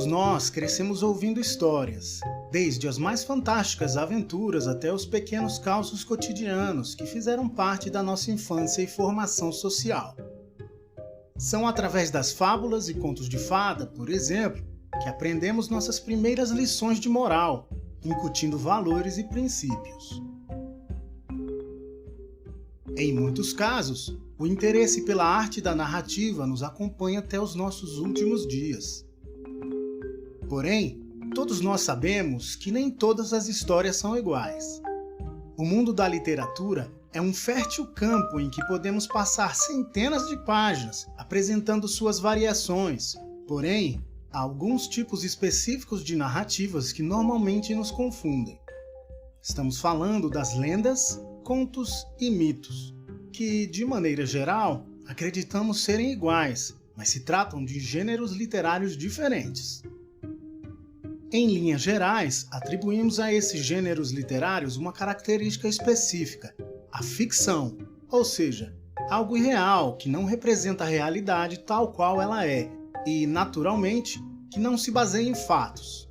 Todos nós crescemos ouvindo histórias, desde as mais fantásticas aventuras até os pequenos causos cotidianos que fizeram parte da nossa infância e formação social. São através das fábulas e contos de fada, por exemplo, que aprendemos nossas primeiras lições de moral, incutindo valores e princípios. Em muitos casos, o interesse pela arte da narrativa nos acompanha até os nossos últimos dias. Porém, todos nós sabemos que nem todas as histórias são iguais. O mundo da literatura é um fértil campo em que podemos passar centenas de páginas apresentando suas variações. Porém, há alguns tipos específicos de narrativas que normalmente nos confundem. Estamos falando das lendas, contos e mitos, que, de maneira geral, acreditamos serem iguais, mas se tratam de gêneros literários diferentes. Em linhas gerais, atribuímos a esses gêneros literários uma característica específica, a ficção, ou seja, algo irreal que não representa a realidade tal qual ela é e, naturalmente, que não se baseia em fatos.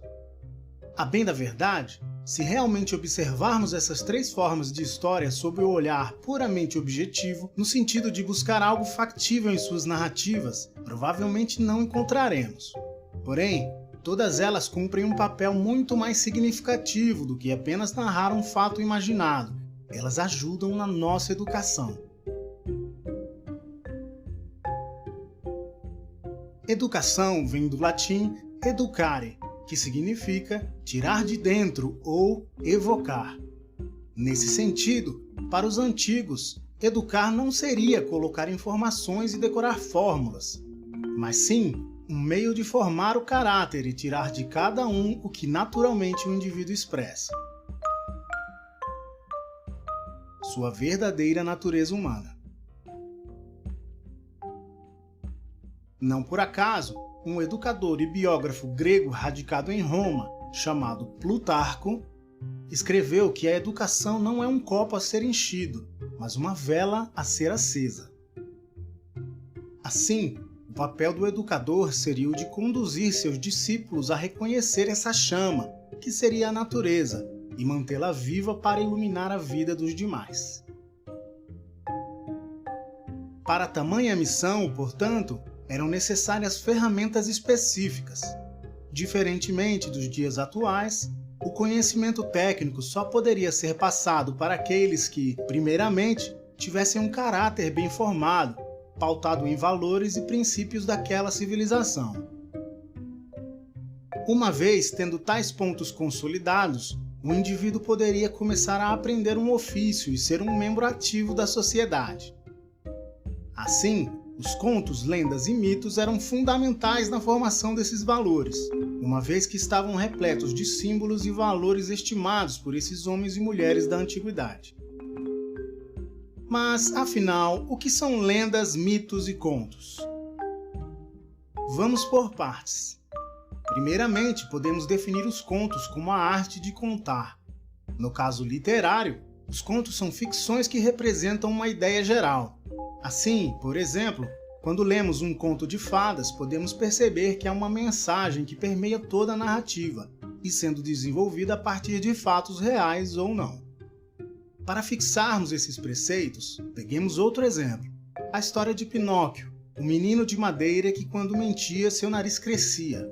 A bem da verdade, se realmente observarmos essas três formas de história sob o olhar puramente objetivo, no sentido de buscar algo factível em suas narrativas, provavelmente não encontraremos. Porém, todas elas cumprem um papel muito mais significativo do que apenas narrar um fato imaginado. Elas ajudam na nossa educação. Educação vem do latim educare, que significa tirar de dentro ou evocar. Nesse sentido, para os antigos, educar não seria colocar informações e decorar fórmulas, mas sim um meio de formar o caráter e tirar de cada um o que naturalmente o indivíduo expressa. Sua verdadeira natureza humana. Não por acaso, um educador e biógrafo grego radicado em Roma, chamado Plutarco, escreveu que a educação não é um copo a ser enchido, mas uma vela a ser acesa. Assim, o papel do educador seria o de conduzir seus discípulos a reconhecer essa chama, que seria a natureza, e mantê-la viva para iluminar a vida dos demais. Para tamanha missão, portanto, eram necessárias ferramentas específicas. Diferentemente dos dias atuais, o conhecimento técnico só poderia ser passado para aqueles que, primeiramente, tivessem um caráter bem formado, pautado em valores e princípios daquela civilização. Uma vez tendo tais pontos consolidados, o indivíduo poderia começar a aprender um ofício e ser um membro ativo da sociedade. Assim, os contos, lendas e mitos eram fundamentais na formação desses valores, uma vez que estavam repletos de símbolos e valores estimados por esses homens e mulheres da antiguidade. Mas, afinal, o que são lendas, mitos e contos? Vamos por partes. Primeiramente, podemos definir os contos como a arte de contar. No caso literário, os contos são ficções que representam uma ideia geral. Assim, por exemplo, quando lemos um conto de fadas, podemos perceber que há uma mensagem que permeia toda a narrativa, e sendo desenvolvida a partir de fatos reais ou não. Para fixarmos esses preceitos, peguemos outro exemplo, a história de Pinóquio, o menino de madeira que quando mentia seu nariz crescia.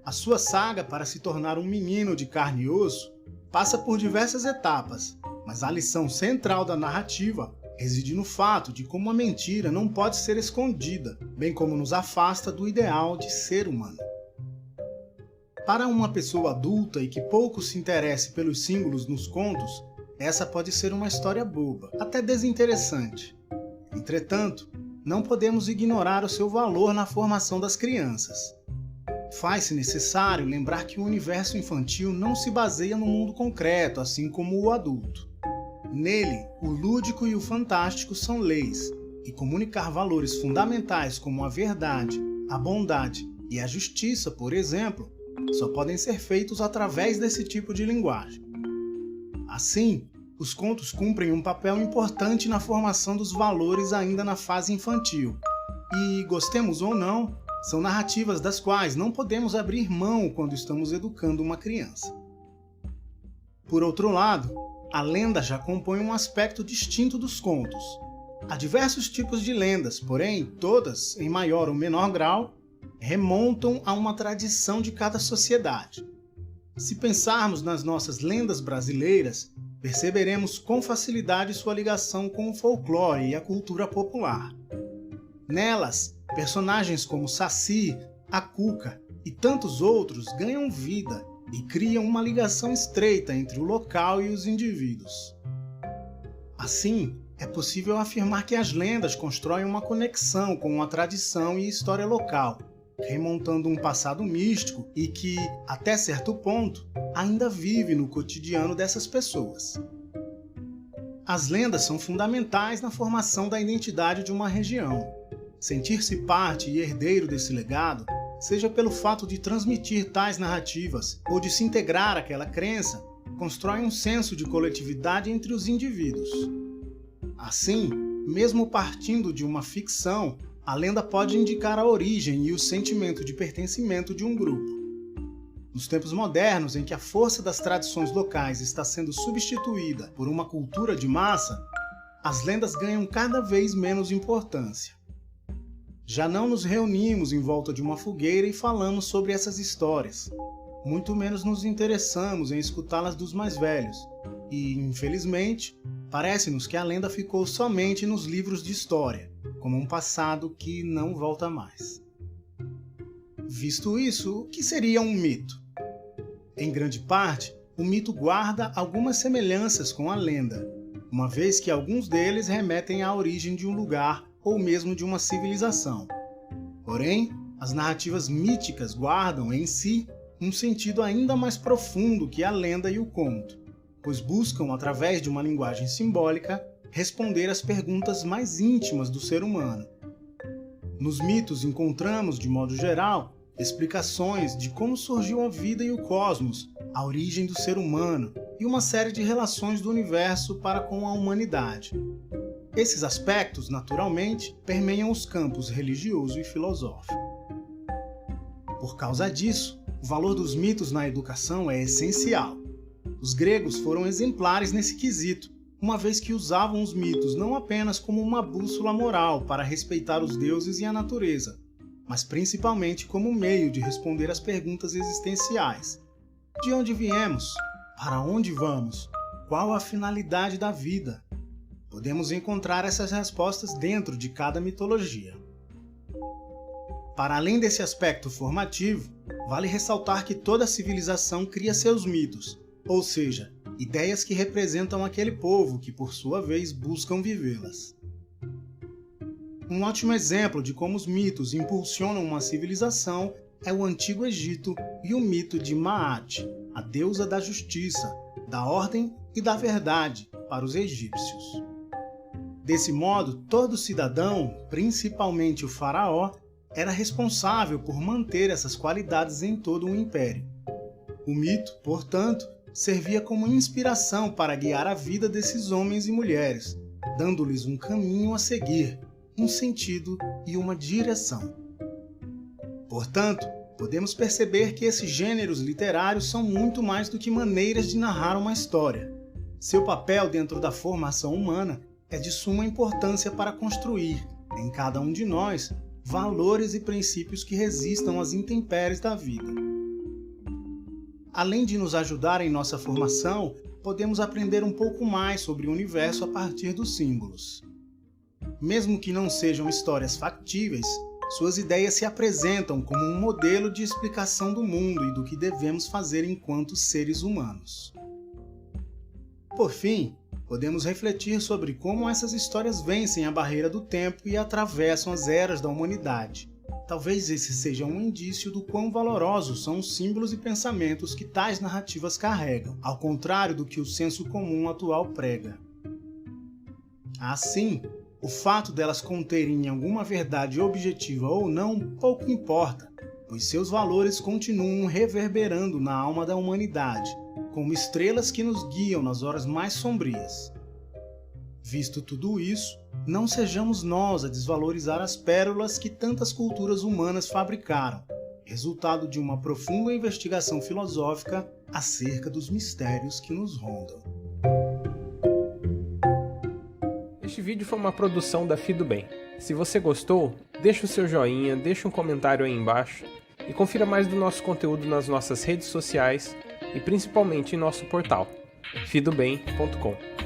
A sua saga para se tornar um menino de carne e osso passa por diversas etapas, mas a lição central da narrativa reside no fato de como a mentira não pode ser escondida, bem como nos afasta do ideal de ser humano. Para uma pessoa adulta e que pouco se interesse pelos símbolos nos contos, essa pode ser uma história boba, até desinteressante. Entretanto, não podemos ignorar o seu valor na formação das crianças. Faz-se necessário lembrar que o universo infantil não se baseia no mundo concreto, assim como o adulto. Nele, o lúdico e o fantástico são leis, e comunicar valores fundamentais como a verdade, a bondade e a justiça, por exemplo, só podem ser feitos através desse tipo de linguagem. Assim, os contos cumprem um papel importante na formação dos valores ainda na fase infantil, e, gostemos ou não, são narrativas das quais não podemos abrir mão quando estamos educando uma criança. Por outro lado, a lenda já compõe um aspecto distinto dos contos. Há diversos tipos de lendas, porém, todas, em maior ou menor grau, remontam a uma tradição de cada sociedade. Se pensarmos nas nossas lendas brasileiras, perceberemos com facilidade sua ligação com o folclore e a cultura popular. Nelas, personagens como Saci, a Cuca e tantos outros ganham vida e criam uma ligação estreita entre o local e os indivíduos. Assim, é possível afirmar que as lendas constroem uma conexão com a tradição e história local, remontando um passado místico e que, até certo ponto, ainda vive no cotidiano dessas pessoas. As lendas são fundamentais na formação da identidade de uma região. Sentir-se parte e herdeiro desse legado, seja pelo fato de transmitir tais narrativas ou de se integrar àquela crença, constrói um senso de coletividade entre os indivíduos. Assim, mesmo partindo de uma ficção, a lenda pode indicar a origem e o sentimento de pertencimento de um grupo. Nos tempos modernos, em que a força das tradições locais está sendo substituída por uma cultura de massa, as lendas ganham cada vez menos importância. Já não nos reunimos em volta de uma fogueira e falamos sobre essas histórias. Muito menos nos interessamos em escutá-las dos mais velhos. E, infelizmente, parece-nos que a lenda ficou somente nos livros de história, como um passado que não volta mais. Visto isso, o que seria um mito? Em grande parte, o mito guarda algumas semelhanças com a lenda, uma vez que alguns deles remetem à origem de um lugar ou mesmo de uma civilização. Porém, as narrativas míticas guardam em si um sentido ainda mais profundo que a lenda e o conto, pois buscam, através de uma linguagem simbólica, responder às perguntas mais íntimas do ser humano. Nos mitos encontramos, de modo geral, explicações de como surgiu a vida e o cosmos, a origem do ser humano e uma série de relações do universo para com a humanidade. Esses aspectos, naturalmente, permeiam os campos religioso e filosófico. Por causa disso, o valor dos mitos na educação é essencial. Os gregos foram exemplares nesse quesito, uma vez que usavam os mitos não apenas como uma bússola moral para respeitar os deuses e a natureza, mas principalmente como meio de responder às perguntas existenciais. De onde viemos? Para onde vamos? Qual a finalidade da vida? Podemos encontrar essas respostas dentro de cada mitologia. Para além desse aspecto formativo, vale ressaltar que toda civilização cria seus mitos, ou seja, ideias que representam aquele povo que, por sua vez, buscam vivê-las. Um ótimo exemplo de como os mitos impulsionam uma civilização é o Antigo Egito e o mito de Maat, a deusa da justiça, da ordem e da verdade para os egípcios. Desse modo, todo cidadão, principalmente o faraó, era responsável por manter essas qualidades em todo o império. O mito, portanto, servia como inspiração para guiar a vida desses homens e mulheres, dando-lhes um caminho a seguir, um sentido e uma direção. Portanto, podemos perceber que esses gêneros literários são muito mais do que maneiras de narrar uma história. Seu papel dentro da formação humana é de suma importância para construir, em cada um de nós, valores e princípios que resistam às intempéries da vida. Além de nos ajudar em nossa formação, podemos aprender um pouco mais sobre o universo a partir dos símbolos. Mesmo que não sejam histórias factíveis, suas ideias se apresentam como um modelo de explicação do mundo e do que devemos fazer enquanto seres humanos. Por fim, podemos refletir sobre como essas histórias vencem a barreira do tempo e atravessam as eras da humanidade. Talvez esse seja um indício do quão valorosos são os símbolos e pensamentos que tais narrativas carregam, ao contrário do que o senso comum atual prega. Assim, o fato delas conterem alguma verdade objetiva ou não pouco importa, pois seus valores continuam reverberando na alma da humanidade, como estrelas que nos guiam nas horas mais sombrias. Visto tudo isso, Não sejamos nós a desvalorizar as pérolas que tantas culturas humanas fabricaram, resultado de uma profunda investigação filosófica acerca dos mistérios que nos rondam. Este vídeo foi uma produção da Fido Bem. Se você gostou, deixa o seu joinha, deixa um comentário aí embaixo e confira mais do nosso conteúdo nas nossas redes sociais e principalmente em nosso portal, fidobem.com.